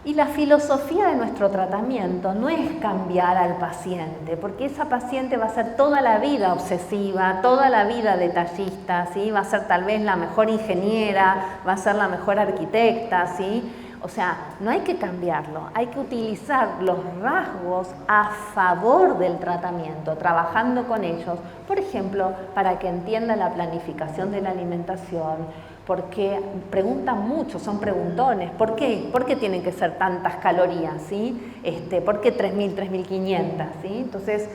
Y la filosofía de nuestro tratamiento no es cambiar al paciente, porque esa paciente va a ser toda la vida obsesiva, toda la vida detallista, ¿sí? Va a ser tal vez la mejor ingeniera, va a ser la mejor arquitecta, ¿sí? O sea, no hay que cambiarlo, hay que utilizar los rasgos a favor del tratamiento, trabajando con ellos, por ejemplo, para que entienda la planificación de la alimentación, porque preguntan mucho, son preguntones. ¿Por qué? ¿Por qué tienen que ser tantas calorías? ¿Sí? ¿Por qué 3.000, 3.500? ¿Sí? Entonces,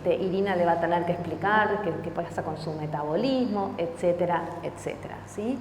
Irina le va a tener que explicar qué pasa con su metabolismo, etcétera, etcétera, ¿sí?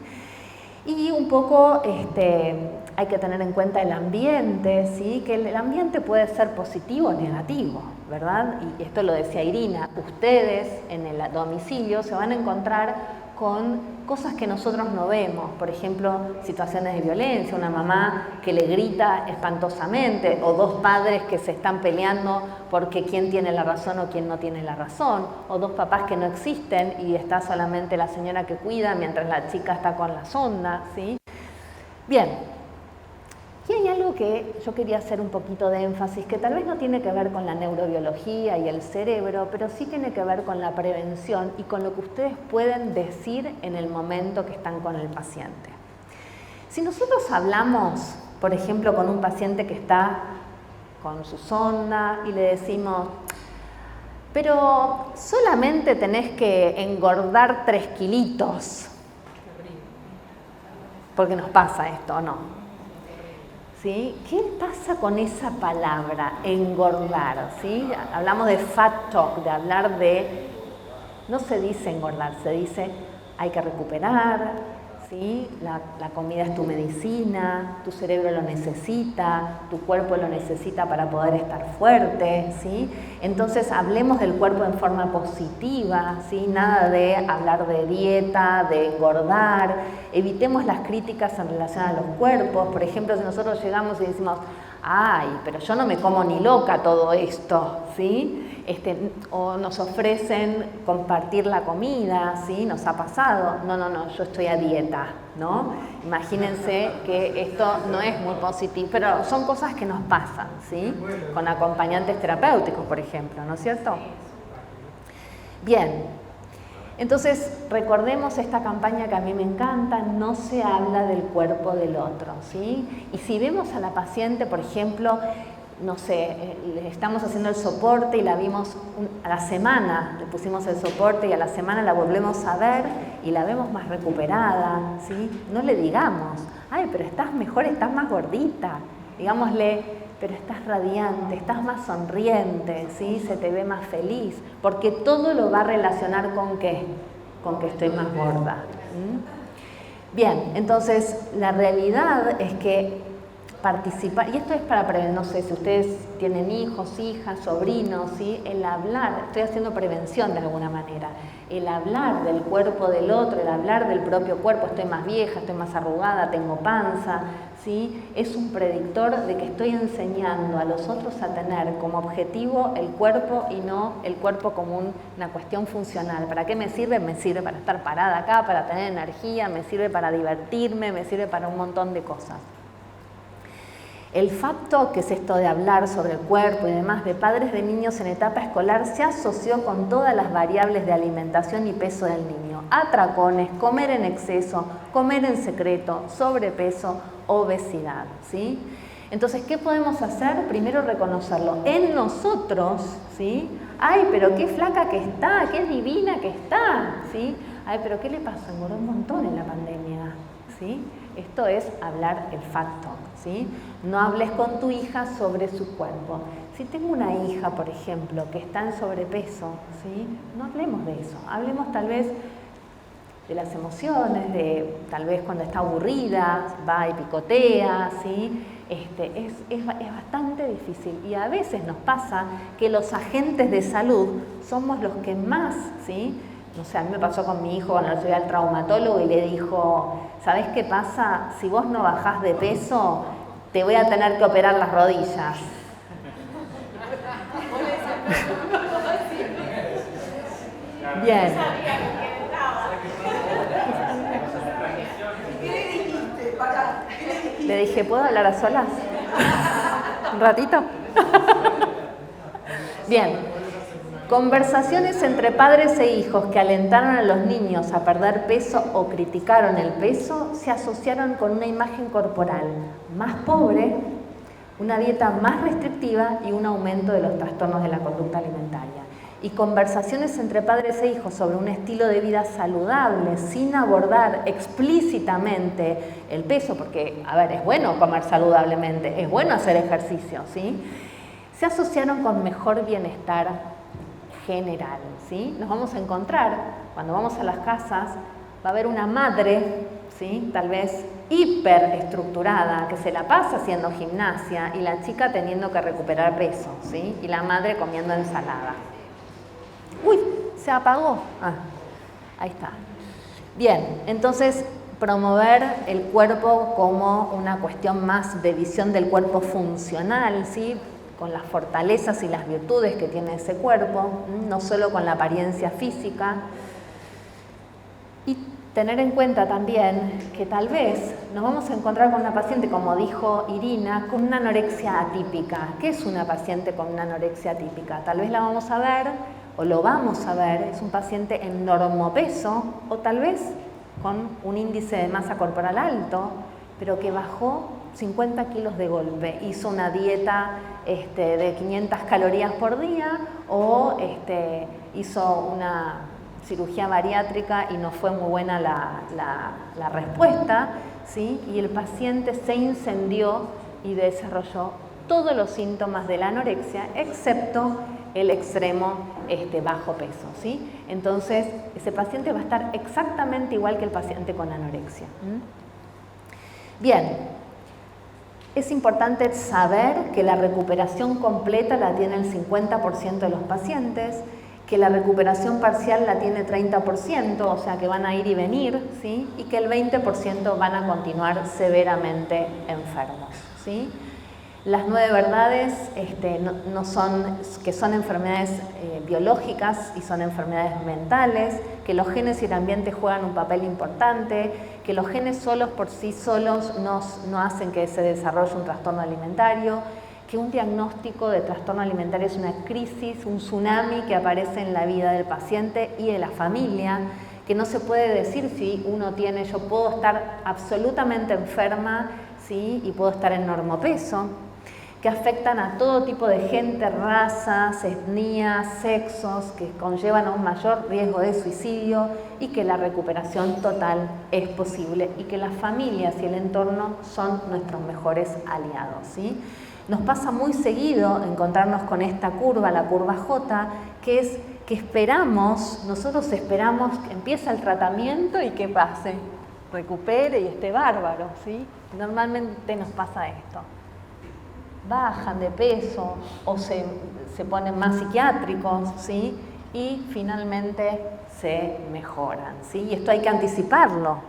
Y un poco hay que tener en cuenta el ambiente, ¿sí? Que el ambiente puede ser positivo o negativo, ¿verdad? Y esto lo decía Irina, ustedes en el domicilio se van a encontrar con cosas que nosotros no vemos, por ejemplo, situaciones de violencia, una mamá que le grita espantosamente, o dos padres que se están peleando porque quién tiene la razón o quién no tiene la razón, o dos papás que no existen y está solamente la señora que cuida mientras la chica está con la sonda, ¿sí? Bien. Y hay algo que yo quería hacer un poquito de énfasis, que tal vez no tiene que ver con la neurobiología y el cerebro, pero sí tiene que ver con la prevención y con lo que ustedes pueden decir en el momento que están con el paciente. Si nosotros hablamos, por ejemplo, con un paciente que está con su sonda y le decimos, pero solamente tenés que engordar 3 kilitos, porque nos pasa esto, ¿o no? ¿Sí? ¿Qué pasa con esa palabra, engordar? ¿Sí? Hablamos de fat talk, de hablar de, no se dice engordar, se dice hay que recuperar, ¿sí? La comida es tu medicina, tu cerebro lo necesita, tu cuerpo lo necesita para poder estar fuerte, ¿sí? Entonces hablemos del cuerpo en forma positiva, ¿sí? Nada de hablar de dieta, de engordar, evitemos las críticas en relación a los cuerpos. Por ejemplo, si nosotros llegamos y decimos, ay, pero yo no me como ni loca todo esto, ¿sí? O nos ofrecen compartir la comida, ¿sí? Nos ha pasado, no, yo estoy a dieta, ¿no? Imagínense que esto no es muy positivo, pero son cosas que nos pasan, ¿sí? Con acompañantes terapéuticos, por ejemplo, ¿no es cierto? Bien, entonces recordemos esta campaña que a mí me encanta, no se habla del cuerpo del otro, ¿sí? Y si vemos a la paciente, por ejemplo, no sé, le estamos haciendo el soporte y la vimos a la semana, le pusimos el soporte y a la semana la volvemos a ver y la vemos más recuperada, ¿sí? No le digamos, ay, pero estás mejor, estás más gordita. Digámosle, pero estás radiante, estás más sonriente, ¿sí? Se te ve más feliz, porque todo lo va a relacionar ¿con qué? Con que estoy más gorda. Bien, entonces la realidad es que participar, y esto es para prevenir, no sé si ustedes tienen hijos, hijas, sobrinos, ¿sí? El hablar, estoy haciendo prevención de alguna manera, el hablar del cuerpo del otro, el hablar del propio cuerpo, estoy más vieja, estoy más arrugada, tengo panza, ¿sí? Es un predictor de que estoy enseñando a los otros a tener como objetivo el cuerpo y no el cuerpo como una cuestión funcional. ¿Para qué me sirve? Me sirve para estar parada acá, para tener energía, me sirve para divertirme, me sirve para un montón de cosas. El facto, que es esto de hablar sobre el cuerpo y demás, de padres de niños en etapa escolar, se asoció con todas las variables de alimentación y peso del niño. Atracones, comer en exceso, comer en secreto, sobrepeso, obesidad, ¿sí? Entonces, ¿qué podemos hacer? Primero reconocerlo en nosotros, ¿sí? Ay, pero qué flaca que está, qué divina que está, ¿sí? Ay, pero ¿qué le pasó? Engordó un montón en la pandemia, ¿sí? Esto es hablar el facto, ¿sí? No hables con tu hija sobre su cuerpo. Si tengo una hija, por ejemplo, que está en sobrepeso, ¿sí? No hablemos de eso. Hablemos tal vez de las emociones, de tal vez cuando está aburrida, va y picotea, ¿sí? Es bastante difícil y a veces nos pasa que los agentes de salud somos los que más, ¿sí? No sé, a mí me pasó con mi hijo cuando fui al traumatólogo y le dijo, ¿sabés qué pasa? Si vos no bajás de peso, te voy a tener que operar las rodillas. Bien. Le dije, ¿puedo hablar a solas? ¿Un ratito? Bien. Conversaciones entre padres e hijos que alentaron a los niños a perder peso o criticaron el peso se asociaron con una imagen corporal más pobre, una dieta más restrictiva y un aumento de los trastornos de la conducta alimentaria. Y conversaciones entre padres e hijos sobre un estilo de vida saludable sin abordar explícitamente el peso, porque, a ver, es bueno comer saludablemente, es bueno hacer ejercicio, ¿sí? Se asociaron con mejor bienestar general, ¿sí? Nos vamos a encontrar, cuando vamos a las casas, va a haber una madre, ¿sí? Tal vez hiperestructurada, que se la pasa haciendo gimnasia y la chica teniendo que recuperar peso, ¿sí? Y la madre comiendo ensalada. ¡Uy! Se apagó. Ah, ahí está. Bien, entonces promover el cuerpo como una cuestión más de visión del cuerpo funcional, ¿sí? Con las fortalezas y las virtudes que tiene ese cuerpo, no solo con la apariencia física. Y tener en cuenta también que tal vez nos vamos a encontrar con una paciente, como dijo Irina, con una anorexia atípica. ¿Qué es una paciente con una anorexia atípica? Tal vez la vamos a ver, o lo vamos a ver, es un paciente en normopeso, o tal vez con un índice de masa corporal alto, pero que bajó 50 kilos de golpe, hizo una dieta de 500 calorías por día o hizo una cirugía bariátrica y no fue muy buena la respuesta, ¿sí? Y el paciente se incendió y desarrolló todos los síntomas de la anorexia, excepto el extremo bajo peso, ¿sí? Entonces, ese paciente va a estar exactamente igual que el paciente con anorexia. Bien, es importante saber que la recuperación completa la tiene el 50% de los pacientes, que la recuperación parcial la tiene 30%, o sea que van a ir y venir, ¿sí? Y que el 20% van a continuar severamente enfermos, ¿sí? Las 9 verdades no son, que son enfermedades biológicas y son enfermedades mentales, que los genes y el ambiente juegan un papel importante, que los genes solos por sí solos no hacen que se desarrolle un trastorno alimentario, que un diagnóstico de trastorno alimentario es una crisis, un tsunami que aparece en la vida del paciente y de la familia, que no se puede decir si uno tiene, yo puedo estar absolutamente enferma, ¿sí? Y puedo estar en normopeso, que afectan a todo tipo de gente, razas, etnias, sexos, que conllevan a un mayor riesgo de suicidio y que la recuperación total es posible y que las familias y el entorno son nuestros mejores aliados, ¿sí? Nos pasa muy seguido encontrarnos con esta curva, la curva J, que es que nosotros esperamos que empiece el tratamiento y que pase, recupere y esté bárbaro, ¿sí? Normalmente nos pasa esto. Bajan de peso o se ponen más psiquiátricos, ¿sí? Y finalmente se mejoran, ¿sí? Y esto hay que anticiparlo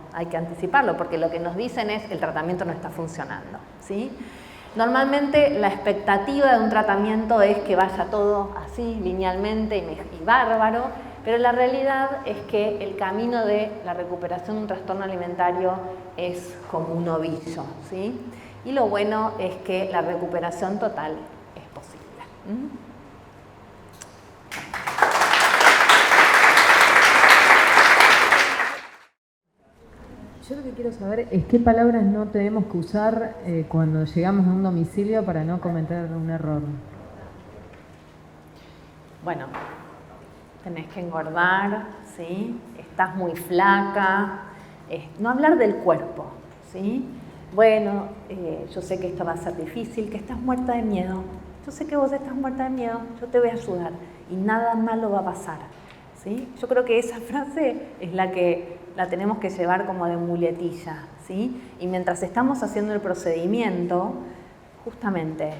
porque lo que nos dicen es el tratamiento no está funcionando, ¿sí? Normalmente la expectativa de un tratamiento es que vaya todo así, linealmente y bárbaro, pero la realidad es que el camino de la recuperación de un trastorno alimentario es como un ovillo, ¿sí? Y lo bueno es que la recuperación total es posible. Yo lo que quiero saber es qué palabras no tenemos que usar cuando llegamos a un domicilio para no cometer un error. Bueno, tenés que engordar, ¿sí? Estás muy flaca, no hablar del cuerpo, ¿sí? Bueno, yo sé que esto va a ser difícil, que estás muerta de miedo. Yo sé que vos estás muerta de miedo, yo te voy a ayudar y nada malo va a pasar, ¿sí? Yo creo que esa frase es la que la tenemos que llevar como de muletilla, ¿sí? Y mientras estamos haciendo el procedimiento, justamente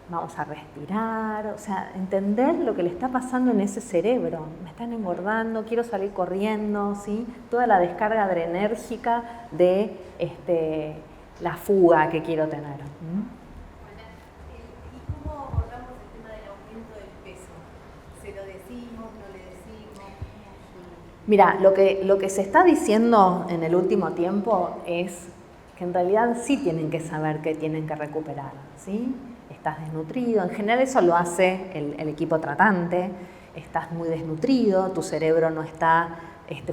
vamos a respirar, o sea, entender lo que le está pasando en ese cerebro. Me están engordando, quiero salir corriendo, ¿sí? Toda la descarga adrenérgica de la fuga que quiero tener. ¿Y cómo abordamos el tema del aumento del peso? ¿Se lo decimos, no le decimos? Mira, lo que se está diciendo en el último tiempo es que en realidad sí tienen que saber que tienen que recuperar, ¿sí? Estás desnutrido, en general eso lo hace el equipo tratante, estás muy desnutrido, tu cerebro no está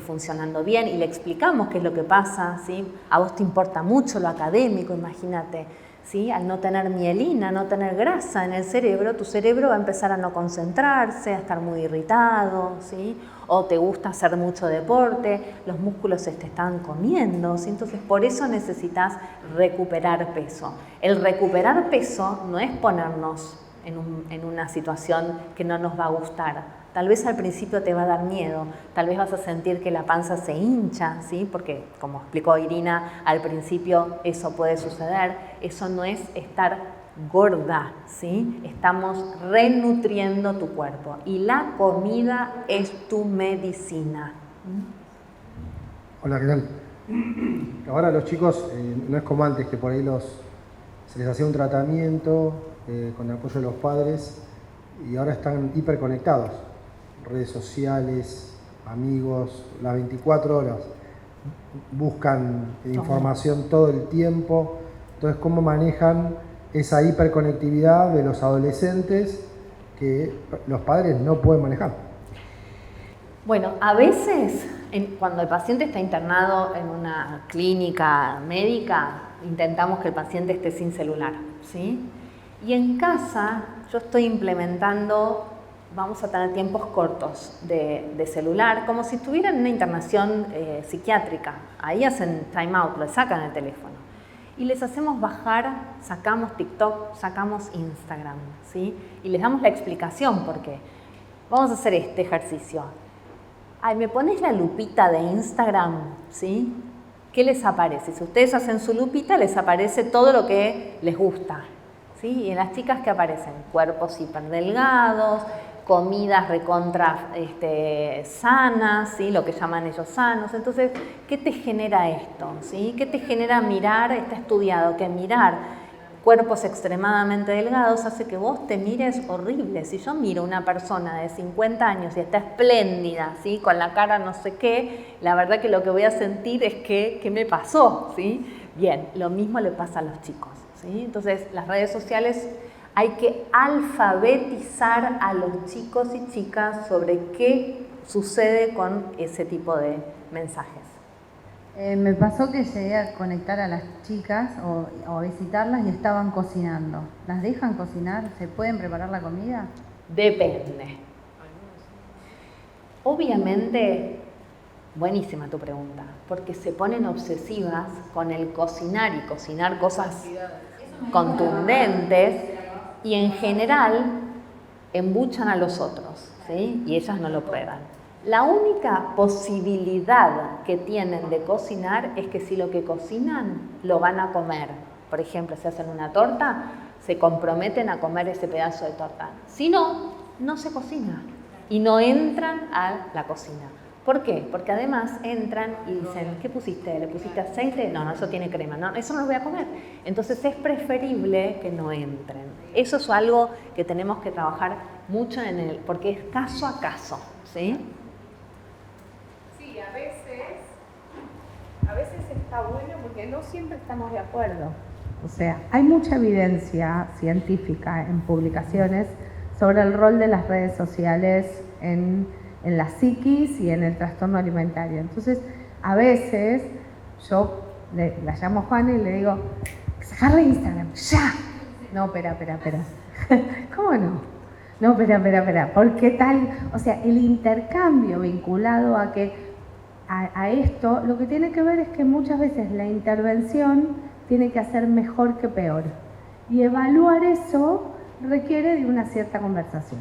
funcionando bien y le explicamos qué es lo que pasa, ¿sí? A vos te importa mucho lo académico, imagínate, ¿sí? Al no tener mielina, no tener grasa en el cerebro, tu cerebro va a empezar a no concentrarse, a estar muy irritado, ¿sí? O te gusta hacer mucho deporte, los músculos se te están comiendo, ¿sí? Entonces por eso necesitas recuperar peso. El recuperar peso no es ponernos en una situación que no nos va a gustar. Tal vez al principio te va a dar miedo, tal vez vas a sentir que la panza se hincha, ¿sí? Porque como explicó Irina, al principio eso puede suceder. Eso no es estar gorda, ¿sí? Estamos renutriendo tu cuerpo y la comida es tu medicina. Hola, ¿qué tal? Ahora los chicos, no es como antes que por ahí se les hacía un tratamiento con el apoyo de los padres y ahora están hiperconectados. Redes sociales, amigos, las 24 horas. Buscan información todo el tiempo. Entonces, ¿cómo manejan esa hiperconectividad de los adolescentes que los padres no pueden manejar? Bueno, a veces cuando el paciente está internado en una clínica médica, intentamos que el paciente esté sin celular, ¿sí? Y en casa yo estoy implementando, vamos a tener tiempos cortos de celular, como si estuvieran en una internación psiquiátrica. Ahí hacen time out, lo sacan el teléfono. y les hacemos bajar, sacamos TikTok, sacamos Instagram, ¿sí? Y les damos la explicación por qué. Vamos a hacer este ejercicio. Ay, ¿me pones la lupita de Instagram? ¿Sí? ¿Qué les aparece? Si ustedes hacen su lupita, les aparece todo lo que les gusta, ¿sí? Y en las chicas, ¿qué aparecen? Cuerpos hiperdelgados, comidas recontra sanas, ¿sí? Lo que llaman ellos sanos. Entonces, ¿qué te genera esto? ¿Sí? ¿Qué te genera mirar? Está estudiado que mirar cuerpos extremadamente delgados hace que vos te mires horrible. Si yo miro una persona de 50 años y está espléndida, ¿sí? Con la cara no sé qué, la verdad que lo que voy a sentir es que ¿qué me pasó? ¿Sí? Bien, lo mismo le pasa a los chicos, ¿sí? Entonces, las redes sociales hay que alfabetizar a los chicos y chicas sobre qué sucede con ese tipo de mensajes. Me pasó que llegué a conectar a las chicas o a visitarlas y estaban cocinando. ¿Las dejan cocinar? ¿Se pueden preparar la comida? Depende. Obviamente, buenísima tu pregunta, porque se ponen obsesivas con el cocinar y cocinar cosas contundentes y en general embuchan a los otros, ¿sí? Y ellas no lo prueban. La única posibilidad que tienen de cocinar es que si lo que cocinan lo van a comer. Por ejemplo, si hacen una torta, se comprometen a comer ese pedazo de torta. Si no, no se cocina y no entran a la cocina. ¿Por qué? Porque además entran y dicen, ¿qué pusiste? ¿Le pusiste aceite? No, eso tiene crema. No, eso no lo voy a comer. Entonces es preferible que no entren. Eso es algo que tenemos que trabajar mucho porque es caso a caso, ¿sí? Sí, a veces está bueno porque no siempre estamos de acuerdo. O sea, hay mucha evidencia científica en publicaciones sobre el rol de las redes sociales en la psiquis y en el trastorno alimentario. Entonces, a veces yo la llamo a Juana y le digo, sacarle Instagram, ¡ya! No, espera. ¿Cómo no? No, espera. ¿Por qué tal? O sea, el intercambio vinculado a esto, lo que tiene que ver es que muchas veces la intervención tiene que hacer mejor que peor. Y evaluar eso requiere de una cierta conversación.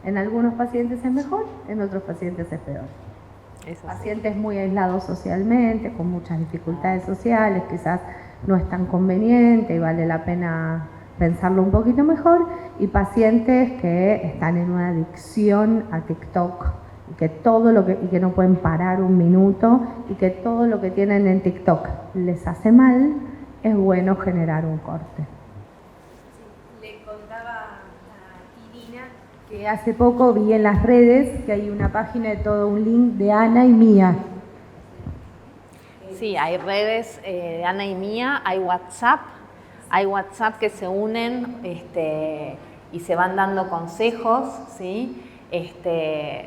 En algunos pacientes es mejor, en otros pacientes es peor. Pacientes muy aislados socialmente, con muchas dificultades sociales, quizás no es tan conveniente y vale la pena pensarlo un poquito mejor, y pacientes que están en una adicción a TikTok y que no pueden parar un minuto y que todo lo que tienen en TikTok les hace mal, es bueno generar un corte. Le contaba a Irina Que hace poco vi en las redes que hay una página de todo un link de Ana y Mía. Sí, hay redes de Ana y Mía, hay WhatsApp que se unen y se van dando consejos, ¿sí?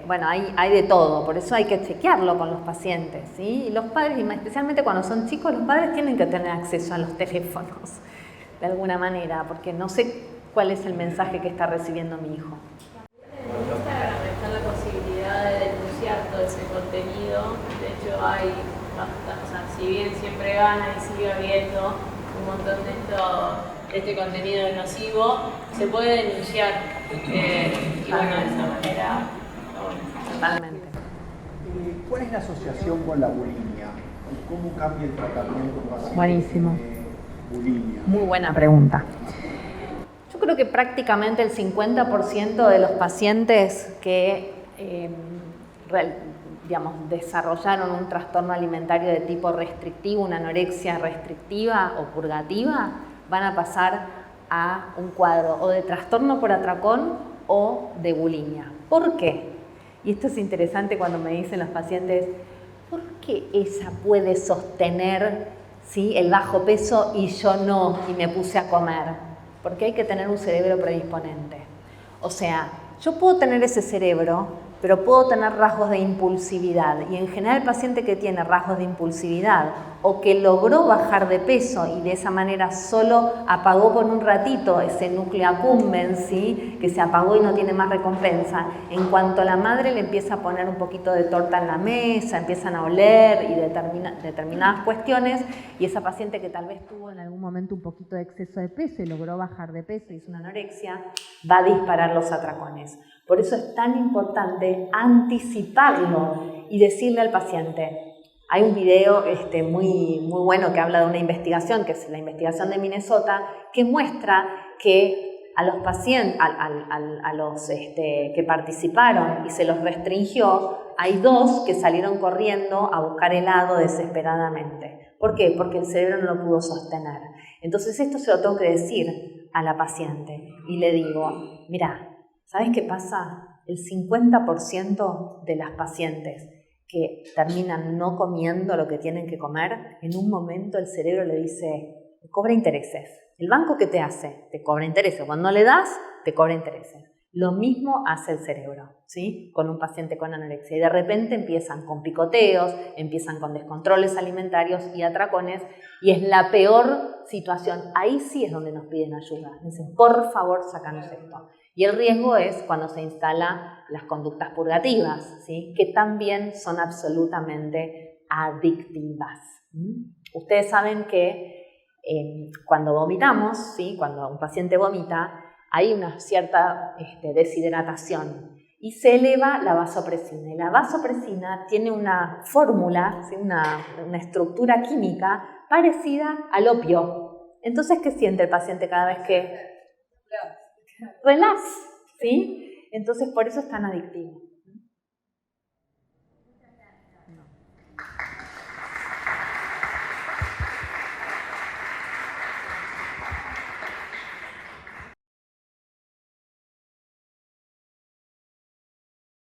Bueno, hay de todo, por eso hay que chequearlo con los pacientes, ¿sí? Y los padres, y especialmente cuando son chicos, los padres tienen que tener acceso a los teléfonos, de alguna manera, porque no sé cuál es el mensaje que está recibiendo mi hijo. En Instagram está la posibilidad de denunciar todo ese contenido. De hecho, hay bastante, o sea, si bien siempre gana y sigue habiendo un montón de este contenido nocivo, se puede denunciar. Y bueno, de esa manera, bueno. Totalmente. ¿Cuál es la asociación con la bulimia? ¿Cómo cambia el tratamiento paciente Buenísimo. de bulimia? Muy buena pregunta. Yo creo que prácticamente el 50% de los pacientes que desarrollaron un trastorno alimentario de tipo restrictivo, una anorexia restrictiva o purgativa, van a pasar a un cuadro o de trastorno por atracón o de bulimia. ¿Por qué? Y esto es interesante cuando me dicen los pacientes, ¿por qué ella puede sostener, ¿sí?, el bajo peso y yo no, y me puse a comer? Porque hay que tener un cerebro predisponente. O sea, yo puedo tener ese cerebro, pero puedo tener rasgos de impulsividad. Y en general el paciente que tiene rasgos de impulsividad o que logró bajar de peso y de esa manera solo apagó por un ratito ese núcleo accumbens, ¿sí? Que se apagó y no tiene más recompensa, en cuanto la madre le empieza a poner un poquito de torta en la mesa, empiezan a oler y determinadas cuestiones, y esa paciente que tal vez tuvo en algún momento un poquito de exceso de peso y logró bajar de peso y hizo una anorexia, va a disparar los atracones. Por eso es tan importante anticiparlo y decirle al paciente. Hay un video muy bueno que habla de una investigación, que es la investigación de Minnesota, que muestra que a los pacientes, a los que participaron y se los restringió, hay 2 que salieron corriendo a buscar helado desesperadamente. ¿Por qué? Porque el cerebro no lo pudo sostener. Entonces esto se lo tengo que decir a la paciente y le digo, mira, ¿sabes qué pasa? El 50% de las pacientes que terminan no comiendo lo que tienen que comer, en un momento el cerebro le dice, cobra intereses. El banco, ¿qué te hace? Te cobra intereses. Cuando no le das, te cobra intereses. Lo mismo hace el cerebro, ¿sí? Con un paciente con anorexia. Y de repente empiezan con picoteos, empiezan con descontroles alimentarios y atracones, y es la peor situación. Ahí sí es donde nos piden ayuda. Dicen, por favor, sácanos esto. Y el riesgo es cuando se instalan las conductas purgativas, ¿sí? Que también son absolutamente adictivas. Ustedes saben que cuando vomitamos, ¿sí? Cuando un paciente vomita, hay una cierta deshidratación y se eleva la vasopresina. Y la vasopresina tiene una fórmula, ¿sí? una estructura química parecida al opio. Entonces, ¿qué siente el paciente cada vez que...? Relax, ¿sí? Entonces, por eso es tan adictivo.